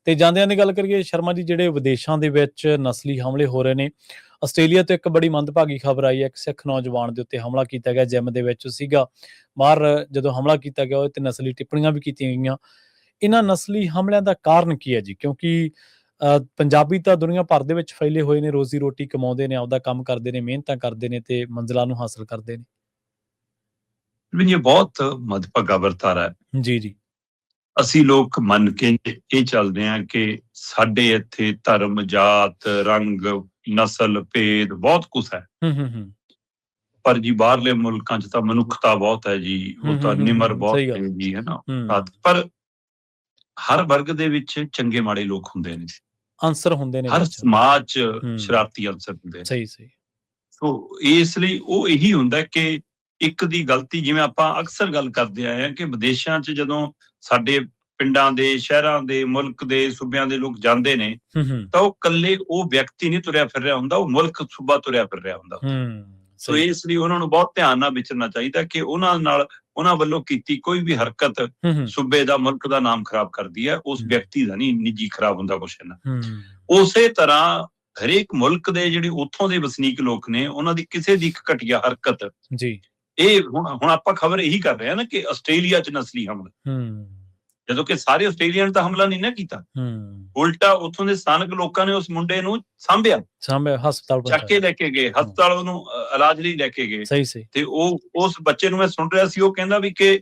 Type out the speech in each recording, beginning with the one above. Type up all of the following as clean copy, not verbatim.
ਤੇ ਜਾਂਦਿਆਂ ਦੀ ਗੱਲ ਕਰੀਏ ਸ਼ਰਮਾ ਜੀ, ਜਿਹੜੇ ਵਿਦੇਸ਼ਾਂ ਦੇ ਵਿੱਚ ਨਸਲੀ ਹਮਲੇ ਹੋ ਰਹੇ ਨੇ, ਆਸਟ੍ਰੇਲੀਆ ਤੋਂ ਇੱਕ ਬੜੀ ਮੰਦਭਾਗੀ ਖਬਰ ਆਈ ਹੈ। ਇੱਕ ਸਿੱਖ ਨੌਜਵਾਨ ਦੇ ਉੱਤੇ ਹਮਲਾ ਕੀਤਾ ਗਿਆ, ਜਿਮ ਦੇ ਵਿੱਚ ਸੀਗਾ, ਬਾਹਰ ਜਦੋਂ ਹਮਲਾ ਕੀਤਾ ਗਿਆ ਉਹਦੇ ਤੇ ਨਸਲੀ ਟਿੱਪਣੀਆਂ ਵੀ ਕੀਤੀਆਂ ਗਈਆਂ। ਇਹਨਾਂ ਨਸਲੀ ਹਮਲਿਆਂ ਦਾ ਕਾਰਨ ਕੀ ਹੈ ਜੀ? ਕਿਉਂਕਿ ਪੰਜਾਬੀ ਤਾਂ ਦੁਨੀਆ ਭਰ ਦੇ ਵਿੱਚ ਫੈਲੇ ਹੋਏ ਨੇ, ਰੋਜ਼ੀ ਰੋਟੀ ਕਮਾਉਂਦੇ ਨੇ, ਆਪਦਾ ਕੰਮ ਕਰਦੇ ਨੇ, ਮਿਹਨਤਾਂ ਕਰਦੇ ਨੇ ਤੇ ਮੰਜ਼ਿਲਾਂ ਨੂੰ ਹਾਸਲ ਕਰਦੇ ਨੇ। ਇਹ ਬਹੁਤ ਮੰਦਭਾਗਾ ਵਰਤਾਰਾ ਹੈ। ਜੀ ਜੀ। ਅਸੀਂ ਲੋਕ ਮੰਨ ਕੇ ਇਹ ਚੱਲਦੇ ਹਾਂ ਕਿ ਸਾਡੇ ਇੱਥੇ ਧਰਮ, ਜਾਤ, ਰੰਗ, ਨਸਲ, ਭੇਦ ਬਹੁਤ ਕੁਛ ਹੈ। ਪਰ ਜੀ ਬਾਹਰਲੇ ਮੁਲਕਾਂ 'ਚ ਤਾਂ ਮਨੁੱਖਤਾ ਬਹੁਤ ਹੈ ਜੀ, ਉਹ ਤਾਂ ਨਿਮਰ ਬਹੁਤ ਹੈ ਜੀ, ਹੈ ਨਾ। ਪਰ ਹਰ ਵਰਗ ਦੇ ਵਿੱਚ ਚੰਗੇ ਮਾੜੇ ਲੋਕ ਹੁੰਦੇ ਨੇ, ਅੰਸਰ ਹੁੰਦੇ ਨੇ, ਹਰ ਸਮਾਜ 'ਚ ਸ਼ਰਾਰਤੀ ਅੰਸਰ ਹੁੰਦੇ ਨੇ। ਸਹੀ ਸਹੀ। ਸੋ ਇਸ ਲਈ ਉਹ ਇਹੀ ਹੁੰਦਾ ਕਿ ਇੱਕ ਦੀ ਗਲਤੀ, ਜਿਵੇਂ ਆਪਾਂ ਅਕਸਰ ਗੱਲ ਕਰਦੇ ਆਏ ਹਾਂ ਕਿ ਵਿਦੇਸ਼ਾਂ 'ਚ ਜਦੋਂ ਸਾਡੇ ਪਿੰਡਾਂ ਦੇ, ਸ਼ਹਿਰਾਂ ਦੇ, ਮੁਲਕ ਦੇ, ਸੂਬਿਆਂ ਦੇ ਲੋਕ ਜਾਂਦੇ ਨੇ ਤਾਂ ਉਹ ਇਕੱਲੇ ਉਹ ਵਿਅਕਤੀ ਨਹੀਂ ਤੁਰਿਆ ਫਿਰ ਰਿਹਾ ਹੁੰਦਾ, ਉਹ ਮੁਲਕ, ਸੂਬਾ ਤੁਰਿਆ ਫਿਰ ਰਿਹਾ ਹੁੰਦਾ। ਸੋ ਇਸ ਲਈ ਉਹਨਾਂ ਨੂੰ ਬਹੁਤ ਧਿਆਨ ਨਾਲ ਵਿਚਰਨਾ ਚਾਹੀਦਾ ਕਿ ਉਹਨਾਂ ਨਾਲ, ਉਹਨਾਂ ਵੱਲੋਂ ਕੀਤੀ ਕੋਈ ਵੀ ਹਰਕਤ ਸੂਬੇ ਦਾ, ਮੁਲਕ ਦਾ ਨਾਮ ਖਰਾਬ ਕਰਦੀ ਹੈ, ਉਸ ਵਿਅਕਤੀ ਦਾ ਨਹੀਂ ਨਿੱਜੀ ਖਰਾਬ ਹੁੰਦਾ ਕੁਛ ਇਹਨਾਂ। ਉਸੇ ਤਰ੍ਹਾਂ ਹਰੇਕ ਮੁਲਕ ਦੇ ਜਿਹੜੇ ਉੱਥੋਂ ਦੇ ਵਸਨੀਕ ਲੋਕ ਨੇ, ਉਹਨਾਂ ਦੀ ਕਿਸੇ ਦੀ ਇੱਕ ਘਟੀਆ ਹਰਕਤ ਜੀ, ਇਹ ਹੁਣ ਆਪਾਂ ਖਬਰ ਇਹੀ ਕਰ ਰਹੇ ਹਾਂ ਨਾ ਕਿ ਆਸਟ੍ਰੇਲੀਆ 'ਚ ਨਸਲੀ ਹਮਲਾ, ਜਦੋਂ ਕਿ ਸਾਰੇ ਆਸਟ੍ਰੇਲੀਆ ਨੇ ਤਾਂ ਹਮਲਾ ਨਹੀਂ ਨਾ ਕੀਤਾ, ਉਲਟਾ ਉੱਥੋਂ ਦੇ ਸਥਾਨਕ ਲੋਕਾਂ ਨੇ ਉਸ ਮੁੰਡੇ ਨੂੰ ਸਾਂਭਿਆ, ਹਸਪਤਾਲ ਚੱਕ ਕੇ ਲੈ ਕੇ ਗਏ, ਹਸਪਤਾਲ ਉਹਨੂੰ ਇਲਾਜ ਲਈ ਲੈ ਕੇ ਗਏ। ਤੇ ਉਹ ਉਸ ਬੱਚੇ ਨੂੰ ਮੈਂ ਸੁਣ ਰਿਹਾ ਸੀ, ਉਹ ਕਹਿੰਦਾ ਵੀ ਕਿ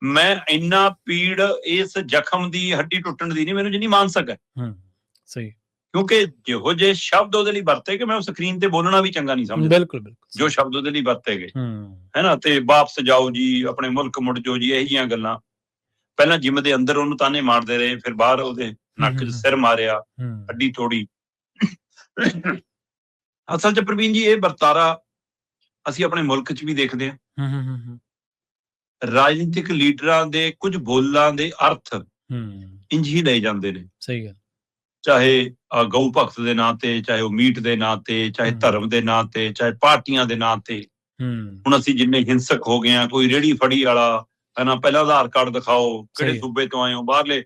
ਮੈਂ ਇੰਨਾ ਪੀੜ ਇਸ ਜ਼ਖਮ ਦੀ, ਹੱਡੀ ਟੁੱਟਣ ਦੀ ਨਹੀਂ ਮੈਨੂੰ ਜਿੰਨੀ ਮਾਨਸਿਕ ਹੈ। ਸਹੀ। ਕਿਉਂਕਿ ਜਿਹੋ ਜਿਹੇ ਸ਼ਬਦ ਉਹਦੇ ਲਈ ਵਰਤੇ ਕਿ ਮੈਂ ਉਹ ਸਕਰੀਨ ਤੇ ਬੋਲਣਾ ਵੀ ਚੰਗਾ ਨਹੀਂ ਸਮਝਦਾ। ਬਿਲਕੁਲ ਜੋ ਸ਼ਬਦ ਉਹਦੇ ਲਈ ਵਰਤੇ ਗਏ, ਹੈ ਨਾ। ਤੇ ਵਾਪਸ ਜਾਓ ਜੀ, ਆਪਣੇ ਮੁਲਕ ਮੁੜ ਜਾਓ ਜੀ, ਇਹੋ ਜਿਹੀਆਂ ਗੱਲਾਂ। ਪਹਿਲਾਂ ਜਿਮ ਦੇ ਅੰਦਰ ਉਹਨੂੰ ਤਾਨੇ ਮਾਰਦੇ ਰਹੇ, ਫਿਰ ਬਾਹਰ ਉਹਦੇ ਨੱਕ 'ਚ ਸਿਰ ਮਾਰਿਆ, ਹੱਡੀ ਤੋੜੀ। ਅਸਲ 'ਚ ਪ੍ਰਵੀਨ ਜੀ, ਇਹ ਵਰਤਾਰਾ ਅਸੀਂ ਆਪਣੇ ਮੁਲਕ 'ਚ ਵੀ ਦੇਖਦੇ ਹਾਂ। ਰਾਜਨੀਤਿਕ ਲੀਡਰਾਂ ਦੇ ਕੁਝ ਬੋਲਾਂ ਦੇ ਅਰਥ ਇੰਝ ਹੀ ਲਏ ਜਾਂਦੇ ਨੇ। ਸਹੀ ਗੱਲ। ਚਾਹੇ ਗਊ ਭਗਤ ਦੇ ਨਾਂ ਤੇ, ਚਾਹੇ ਉਹ ਮੀਟ ਦੇ ਨਾਂ ਤੇ, ਚਾਹੇ ਧਰਮ ਦੇ ਨਾਂ ਤੇ, ਚਾਹੇ ਪਾਰਟੀਆਂ ਦੇ ਨਾਂ ਤੇ। ਹੁਣ ਅਸੀਂ ਜਿੰਨੇ ਹਿੰਸਕ ਹੋ ਗਏ ਹਾਂ, ਕੋਈ ਰੇਹੜੀ ਫੜੀ ਵਾਲਾ ਹੈ ਨਾ, ਪਹਿਲਾਂ ਆਧਾਰ ਕਾਰਡ ਦਿਖਾਓ, ਕਿਹੜੇ ਸੂਬੇ ਤੋਂ ਆਏ ਹੋ, ਬਾਹਰਲੇ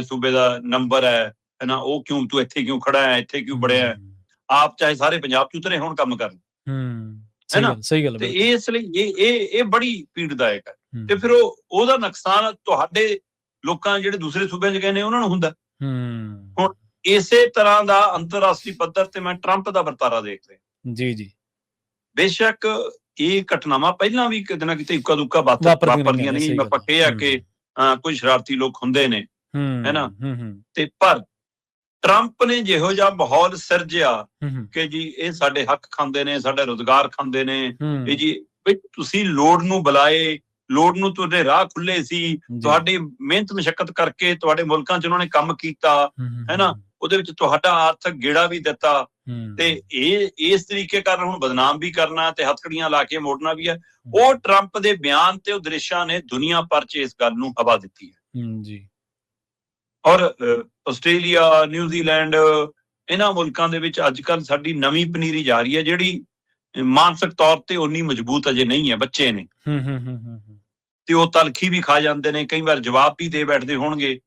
ਸੂਬੇ ਦਾ ਨੰਬਰ ਹੈ ਨਾ, ਉਹ ਕਿਉਂ, ਤੂੰ ਇੱਥੇ ਕਿਉਂ ਖੜਾ ਹੈ, ਇੱਥੇ ਕਿਉਂ ਬੜਿਆ। ਆਪ ਚਾਹੇ ਸਾਰੇ ਪੰਜਾਬ 'ਚ ਉਤਰੇ ਹੁਣ ਕੰਮ ਕਰਨ, ਹੈ ਨਾ। ਤੇ ਇਸ ਲਈ ਇਹ ਬੜੀ ਪੀੜਦਾਇਕ ਹੈ। ਤੇ ਫਿਰ ਉਹਦਾ ਨੁਕਸਾਨ ਤੁਹਾਡੇ ਲੋਕਾਂ ਜਿਹੜੇ ਦੂਸਰੇ ਸੂਬਿਆਂ 'ਚ ਗਏ ਨੇ ਉਹਨਾਂ ਨੂੰ ਹੁੰਦਾ। ਹੁਣ ਇਸੇ ਤਰ੍ਹਾਂ ਦਾ ਅੰਤਰਰਾਸ਼ਟਰੀ ਪੱਧਰ ਤੇ ਮੈਂ ਟਰੰਪ ਦਾ ਵਰਤਾਰਾ ਦੇਖ ਰਿਹਾ। ਜੀ ਜੀ। ਬੇਸ਼ੱਕ ਇਹ ਘਟਨਾਵਾਂ ਪਹਿਲਾਂ ਵੀ ਕਿਤੇ ਨਾ ਕਿਤੇ ਇੱਕਾ ਦੁੱਕਾ ਵਾਪਰਦੀਆਂ ਨਹੀਂ, ਆਪਾਂ ਕਿਹਾ ਕਿ ਕੋਈ ਸ਼ਰਾਰਤੀ ਲੋਕ ਹੁੰਦੇ ਨੇ, ਹੈ ਨਾ। ਤੇ ਪਰ ਟਰੰਪ ਨੇ ਜਿਹੋ ਜਿਹਾ ਮਾਹੌਲ ਸਿਰਜਿਆ ਕਿ ਜੀ ਇਹ ਸਾਡੇ ਹੱਕ ਖਾਂਦੇ ਨੇ, ਸਾਡਾ ਰੁਜ਼ਗਾਰ ਖਾਂਦੇ ਨੇ, ਇਹ ਜੀ ਤੁਸੀਂ ਲੋੜ ਨੂੰ ਬੁਲਾਏ, ਲੋੜ ਨੂੰ ਤੁਹਾਡੇ ਰਾਹ ਖੁੱਲੇ ਸੀ, ਤੁਹਾਡੀ ਮਿਹਨਤ ਮਸ਼ੱਕਤ ਕਰਕੇ ਤੁਹਾਡੇ ਮੁਲਕਾਂ 'ਚ ਉਹਨਾਂ ਨੇ ਕੰਮ ਕੀਤਾ, ਹੈ ਨਾ, ਉਹਦੇ ਵਿੱਚ ਤੁਹਾਡਾ ਆਰਥਿਕ ਗੇੜਾ ਵੀ ਦਿੱਤਾ। ਤੇ ਇਹ ਇਸ ਤਰੀਕੇ ਕਾਰਨ ਹੁਣ ਬਦਨਾਮ ਵੀ ਕਰਨਾ ਤੇ ਹੱਥਕੜੀਆਂ ਲਾ ਕੇ ਮੋੜਨਾ ਵੀ ਹੈ। ਉਹ ਟਰੰਪ ਦੇ ਬਿਆਨ ਤੇ ਉਹ ਦ੍ਰਿਸ਼ਾਂ ਨੇ ਦੁਨੀਆ ਭਰ 'ਚ ਇਸ ਗੱਲ ਨੂੰ ਹਵਾ ਦਿੱਤੀ ਹੈ ਜੀ। ਔਰ ਆਸਟ੍ਰੇਲੀਆ, ਨਿਊਜ਼ੀਲੈਂਡ, ਇਹਨਾਂ ਮੁਲਕਾਂ ਦੇ ਵਿੱਚ ਅੱਜ ਕੱਲ੍ਹ ਸਾਡੀ ਨਵੀਂ ਪਨੀਰੀ ਜਾ ਰਹੀ ਹੈ, ਜਿਹੜੀ ਮਾਨਸਿਕ ਤੌਰ ਤੇ ਉਨੀ ਮਜ਼ਬੂਤ ਅਜੇ ਨਹੀਂ ਹੈ। ਬੱਚੇ ਨੇ ਤੇ ਉਹ ਤਲਖੀ ਵੀ ਖਾ ਜਾਂਦੇ ਨੇ, ਕਈ ਵਾਰ ਜਵਾਬ ਵੀ ਦੇ ਬੈਠਦੇ ਹੋਣਗੇ,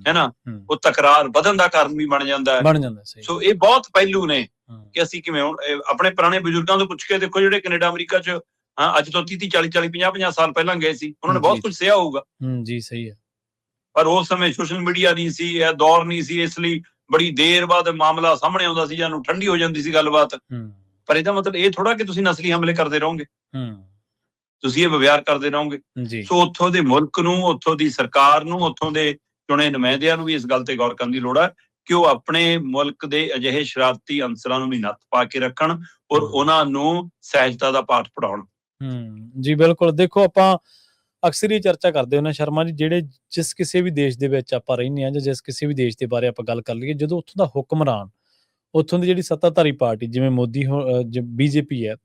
ਹੈ ਨਾ। ਉਹ ਤਕਰਾਰ ਵਧਣ ਦਾ ਕਾਰਨ ਵੀ ਬਣ ਜਾਂਦਾ ਹੈ। ਸੋ ਇਹ ਬਹੁਤ ਪਹਿਲੂ ਨੇ ਕਿ ਅਸੀਂ ਕਿਵੇਂ, ਹੁਣ ਆਪਣੇ ਪੁਰਾਣੇ ਬਜ਼ੁਰਗਾਂ ਤੋਂ ਪੁੱਛ ਕੇ ਦੇਖੋ, ਜਿਹੜੇ ਕੈਨੇਡਾ, ਅਮਰੀਕਾ 'ਚ ਅੱਜ ਤੋਂ 30-30, 40-40, 50-50 ਸਾਲ ਪਹਿਲਾਂ ਗਏ ਸੀ, ਉਹਨਾਂ ਨੇ ਬਹੁਤ ਕੁਝ ਸਿਆ ਹੋਊਗਾ। ਜੀ ਸਹੀ ਹੈ। ਪਰ ਉਸ ਸਮੇਂ ਸੋਸ਼ਲ ਮੀਡੀਆ ਨਹੀਂ ਸੀ, ਇਹ ਦੌਰ ਨਹੀਂ ਸੀ, ਇਸ ਲਈ ਬੜੀ ਦੇਰ ਬਾਅਦ ਮਾਮਲਾ ਸਾਹਮਣੇ ਆਉਂਦਾ ਸੀ, ਜਾਂ ਨੂੰ ਠੰਡੀ ਹੋ ਜਾਂਦੀ ਸੀ ਗੱਲਬਾਤ। ਪਰ ਇਹਦਾ ਮਤਲਬ ਇਹ ਥੋੜਾ ਕਿ ਤੁਸੀਂ ਨਸਲੀ ਹਮਲੇ ਕਰਦੇ ਰਹੋਗੇ, ਤੁਸੀਂ ਇਹ ਵਿਵਹਾਰ ਕਰਦੇ ਰਹੋਗੇ। ਸੋ ਉੱਥੋਂ ਦੇ ਮੁਲਕ ਨੂੰ, ਉੱਥੋਂ ਦੀ ਸਰਕਾਰ ਨੂੰ, ਉੱਥੋਂ ਦੇ ਚੁਣੇ ਨੁਮਾਇੰਦਿਆਂ ਨੂੰ ਵੀ ਇਸ ਗੱਲ ਤੇ ਗੌਰ ਕਰਨ ਦੀ ਲੋੜ ਹੈ ਕਿ ਉਹ ਆਪਣੇ ਮੁਲਕ ਦੇ ਅਜਿਹੇ ਸ਼ਰਾਰਤੀ ਅੰਸਰਾਂ ਨੂੰ ਵੀ ਨੱਥ ਪਾ ਕੇ ਰੱਖਣ ਔਰ ਉਹਨਾਂ ਨੂੰ ਸਹਿਜਤਾ ਦਾ ਪਾਠ ਪੜਾਉਣ। ਜੀ ਬਿਲਕੁਲ। ਦੇਖੋ, ਆਪਾਂ ਅਕਸਰ ਹੀ ਚਰਚਾ ਕਰਦੇ ਹੁੰਦੇ ਸ਼ਰਮਾ ਜੀ, ਜਿਹੜੇ ਜਿਸ ਕਿਸੇ ਵੀ ਦੇਸ਼ ਦੇ ਵਿੱਚ ਆਪਾਂ ਰਹਿੰਦੇ ਹਾਂ, ਜਾਂ ਜਿਸ ਕਿਸੇ ਵੀ ਦੇਸ਼ ਦੇ ਬਾਰੇ ਆਪਾਂ ਗੱਲ ਕਰ ਲਈਏ, ਜਦੋਂ ਉੱਥੋਂ ਦਾ ਹੁਕਮਰਾਨ, ਉੱਥੋਂ ਦੀ ਜਿਹੜੀ ਸੱਤਾਧਾਰੀ ਪਾਰਟੀ ਜਿਵੇਂ ਮੋਦੀ BJP ਹੈ,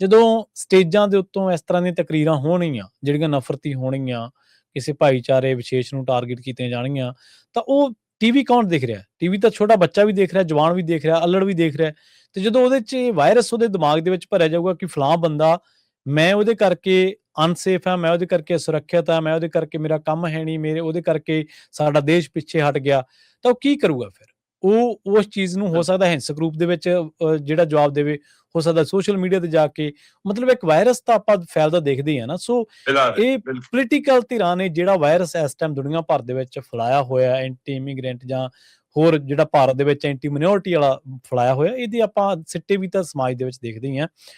ਜਦੋਂ ਸਟੇਜਾਂ ਦੇ ਉੱਤੋਂ ਇਸ ਤਰ੍ਹਾਂ ਦੀਆਂ ਤਕਰੀਰਾਂ ਹੋਣਗੀਆਂ ਜਿਹੜੀਆਂ ਨਫ਼ਰਤੀ ਹੋਣਗੀਆਂ, ਕਿਸੇ ਭਾਈਚਾਰੇ ਵਿਸ਼ੇਸ਼ ਨੂੰ ਟਾਰਗੇਟ ਕੀਤੀਆਂ ਜਾਣਗੀਆਂ, ਤਾਂ ਉਹ ਟੀਵੀ ਕੌਣ ਦੇਖ ਰਿਹਾ? ਟੀਵੀ ਤਾਂ ਛੋਟਾ ਬੱਚਾ ਵੀ ਦੇਖ ਰਿਹਾ, ਜਵਾਨ ਵੀ ਦੇਖ ਰਿਹਾ, ਅਲੜ ਵੀ ਦੇਖ ਰਿਹਾ। ਤੇ ਜਦੋਂ ਉਹਦੇ 'ਚ ਵਾਇਰਸ ਉਹਦੇ ਦਿਮਾਗ ਦੇ ਵਿੱਚ ਭਰਿਆ ਜਾਊਗਾ ਕਿ ਫਲਾਂ ਬੰਦਾ, ਮੈਂ ਉਹਦੇ ਕਰਕੇ ਅਨਸੇਫ ਹਾਂ, ਮੈਂ ਉਹਦੇ ਕਰਕੇ ਸੁਰੱਖਿਅਤ ਹਾਂ, ਮੈਂ ਉਹਦੇ ਕਰਕੇ ਮੇਰਾ ਕੰਮ ਹੈ ਨਹੀਂ, ਮੇਰੇ ਉਹਦੇ ਕਰਕੇ ਸਾਡਾ ਦੇਸ਼ ਪਿੱਛੇ ਹਟ ਗਿਆ, ਤਾਂ ਉਹ ਕੀ ਕਰੂਗਾ ਫਿਰ? ਉਹ ਉਸ ਚੀਜ਼ ਨੂੰ ਹੋ ਸਕਦਾ ਹਿੰਸਕ ਰੂਪ ਦੇ ਵਿੱਚ ਜਿਹੜਾ ਜਵਾਬ ਦੇਵੇ, ਹੋ ਸਕਦਾ ਸੋਸ਼ਲ ਮੀਡੀਆ ਤੇ ਜਾ ਕੇ, ਮਤਲਬ ਇੱਕ ਵਾਇਰਸ ਤਾਂ ਆਪਾਂ ਫੈਲਦਾ ਦੇਖਦੇ ਹੀ ਆ ਨਾ। ਸੋ ਇਹ ਬਿਲਕੁਲ ਪੋਲੀਟੀਕਲ ਧਿਰਾਂ ਨੇ ਜਿਹੜਾ ਵਾਇਰਸ ਇਸ ਟਾਈਮ ਦੁਨੀਆ ਭਰ ਦੇ ਵਿੱਚ ਫੈਲਾਇਆ ਹੋਇਆ, ਐਂਟੀ ਇਮੀਗ੍ਰੈਂਟ ਜਾਂ ਹੋਰ ਜਿਹੜਾ ਭਾਰਤ ਦੇ ਵਿੱਚ ਐਂਟੀ ਮਾਈਨੋਰਿਟੀ ਵਾਲਾ ਫੈਲਾਇਆ ਹੋਇਆ, ਇਹਦੇ ਆਪਾਂ ਸਿੱਟੇ ਵੀ ਤਾਂ ਸਮਾਜ ਦੇ ਵਿੱਚ ਦੇਖਦੇ ਹੀ ਆ।